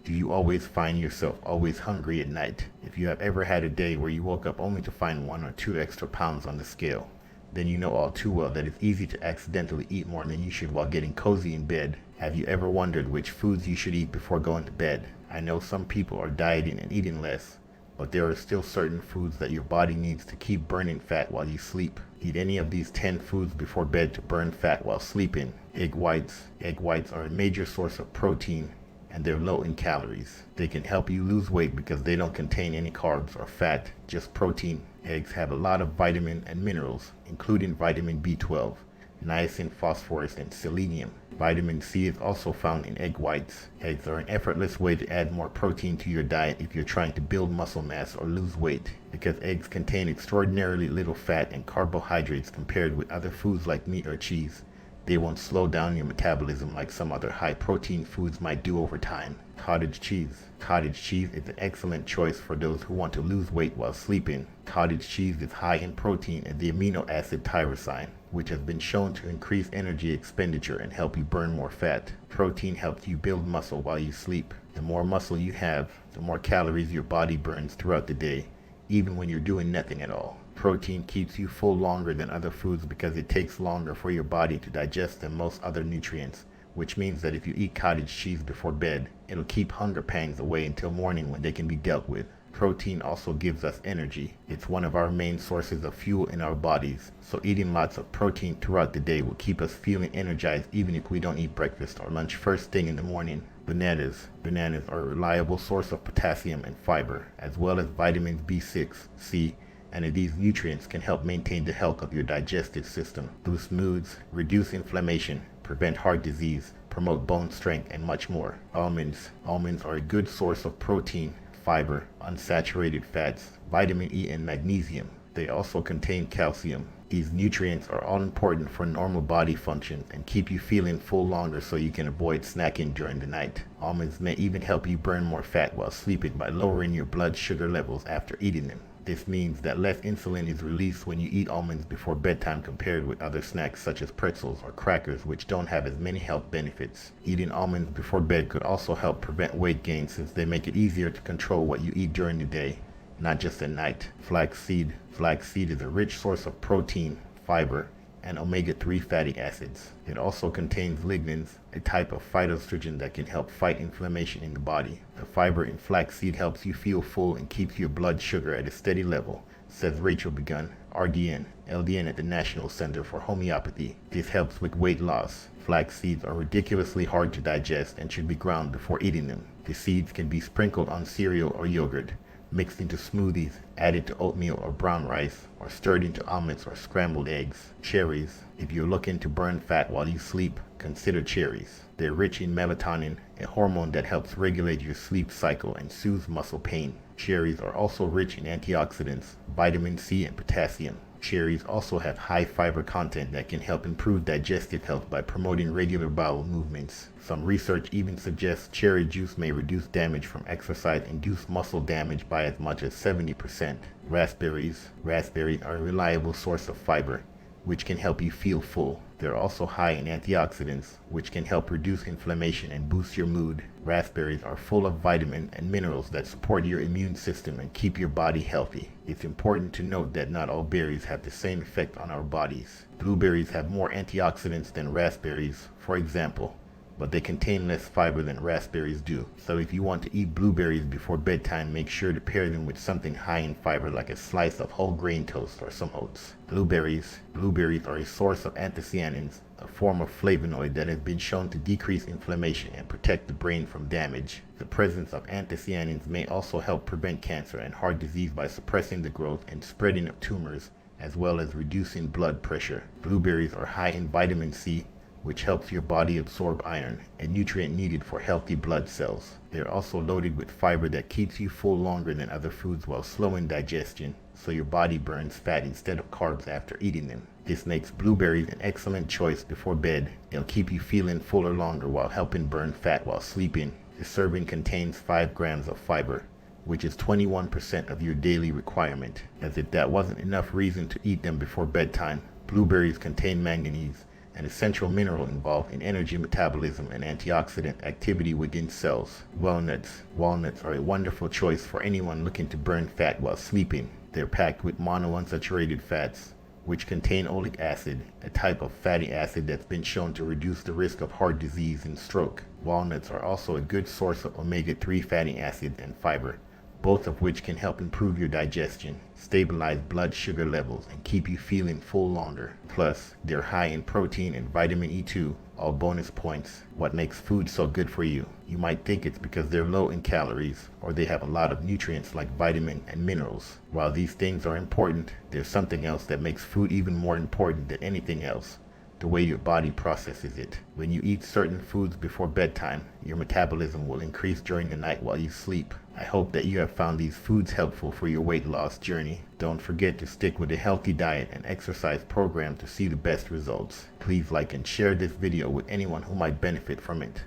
Do you always find yourself always hungry at night? If you have ever had a day where you woke up only to find 1 or 2 extra pounds on the scale, then you know all too well that it's easy to accidentally eat more than you should while getting cozy in bed. Have you ever wondered which foods you should eat before going to bed? I know some people are dieting and eating less, but there are still certain foods that your body needs to keep burning fat while you sleep. Eat any of these 10 foods before bed to burn fat while sleeping. Egg whites. Egg whites are a major source of protein and they're low in calories. They can help you lose weight because they don't contain any carbs or fat, just protein. Eggs have a lot of vitamin and minerals, including vitamin B12, niacin, phosphorus, and selenium. Vitamin C is also found in egg whites. Eggs are an effortless way to add more protein to your diet if you're trying to build muscle mass or lose weight. Because eggs contain extraordinarily little fat and carbohydrates compared with other foods like meat or cheese, they won't slow down your metabolism like some other high-protein foods might do over time. Cottage cheese. Cottage cheese is an excellent choice for those who want to lose weight while sleeping. Cottage cheese is high in protein and the amino acid tyrosine, which has been shown to increase energy expenditure and help you burn more fat. Protein helps you build muscle while you sleep. The more muscle you have, the more calories your body burns throughout the day, even when you're doing nothing at all. Protein keeps you full longer than other foods because it takes longer for your body to digest than most other nutrients, which means that if you eat cottage cheese before bed, it'll keep hunger pangs away until morning when they can be dealt with. Protein also gives us energy. It's one of our main sources of fuel in our bodies, so eating lots of protein throughout the day will keep us feeling energized even if we don't eat breakfast or lunch first thing in the morning. Bananas. Bananas are a reliable source of potassium and fiber, as well as vitamins B6, C, and these nutrients can help maintain the health of your digestive system, boost moods, reduce inflammation, prevent heart disease, promote bone strength, and much more. Almonds. Almonds are a good source of protein, fiber, unsaturated fats, vitamin E, and magnesium. They also contain calcium. These nutrients are all important for normal body functions and keep you feeling full longer so you can avoid snacking during the night. Almonds may even help you burn more fat while sleeping by lowering your blood sugar levels after eating them. This means that less insulin is released when you eat almonds before bedtime compared with other snacks such as pretzels or crackers, which don't have as many health benefits. Eating almonds before bed could also help prevent weight gain since they make it easier to control what you eat during the day, not just at night. Flaxseed. Flaxseed is a rich source of protein, fiber, and omega-3 fatty acids. It also contains lignans, a type of phytoestrogen that can help fight inflammation in the body. The fiber in flaxseed helps you feel full and keeps your blood sugar at a steady level, says Rachel Begun, RDN, LDN at the National Center for Homeopathy. This helps with weight loss. Flax seeds are ridiculously hard to digest and should be ground before eating them. The seeds can be sprinkled on cereal or yogurt, mixed into smoothies, added to oatmeal or brown rice, or stirred into omelets or scrambled eggs. Cherries. If you're looking to burn fat while you sleep, consider cherries. They're rich in melatonin, a hormone that helps regulate your sleep cycle and soothes muscle pain. Cherries are also rich in antioxidants, vitamin C, and potassium. Cherries also have high fiber content that can help improve digestive health by promoting regular bowel movements. Some research even suggests cherry juice may reduce damage from exercise-induced muscle damage by as much as 70%. Raspberries. Raspberries are a reliable source of fiber, which can help you feel full. They're also high in antioxidants, which can help reduce inflammation and boost your mood. Raspberries are full of vitamins and minerals that support your immune system and keep your body healthy. It's important to note that not all berries have the same effect on our bodies. Blueberries have more antioxidants than raspberries, for example, but they contain less fiber than raspberries do. So if you want to eat blueberries before bedtime, make sure to pair them with something high in fiber like a slice of whole grain toast or some oats. Blueberries. Blueberries are a source of anthocyanins, a form of flavonoid that has been shown to decrease inflammation and protect the brain from damage. The presence of anthocyanins may also help prevent cancer and heart disease by suppressing the growth and spreading of tumors, as well as reducing blood pressure. Blueberries are high in vitamin C, which helps your body absorb iron, a nutrient needed for healthy blood cells. They're also loaded with fiber that keeps you full longer than other foods while slowing digestion, so your body burns fat instead of carbs after eating them. This makes blueberries an excellent choice before bed. They'll keep you feeling fuller longer while helping burn fat while sleeping. The serving contains 5 grams of fiber, which is 21% of your daily requirement. As if that wasn't enough reason to eat them before bedtime, blueberries contain manganese, an essential mineral involved in energy metabolism and antioxidant activity within cells. Walnuts. Walnuts are a wonderful choice for anyone looking to burn fat while sleeping. They're packed with monounsaturated fats, which contain oleic acid, a type of fatty acid that's been shown to reduce the risk of heart disease and stroke. Walnuts are also a good source of omega-3 fatty acids and fiber, both of which can help improve your digestion, stabilize blood sugar levels, and keep you feeling full longer. Plus, they're high in protein and vitamin E2, all bonus points. What makes food so good for you? You might think it's because they're low in calories, or they have a lot of nutrients like vitamin and minerals. While these things are important, there's something else that makes food even more important than anything else: the way your body processes it. When you eat certain foods before bedtime, your metabolism will increase during the night while you sleep. I hope that you have found these foods helpful for your weight loss journey. Don't forget to stick with a healthy diet and exercise program to see the best results. Please like and share this video with anyone who might benefit from it.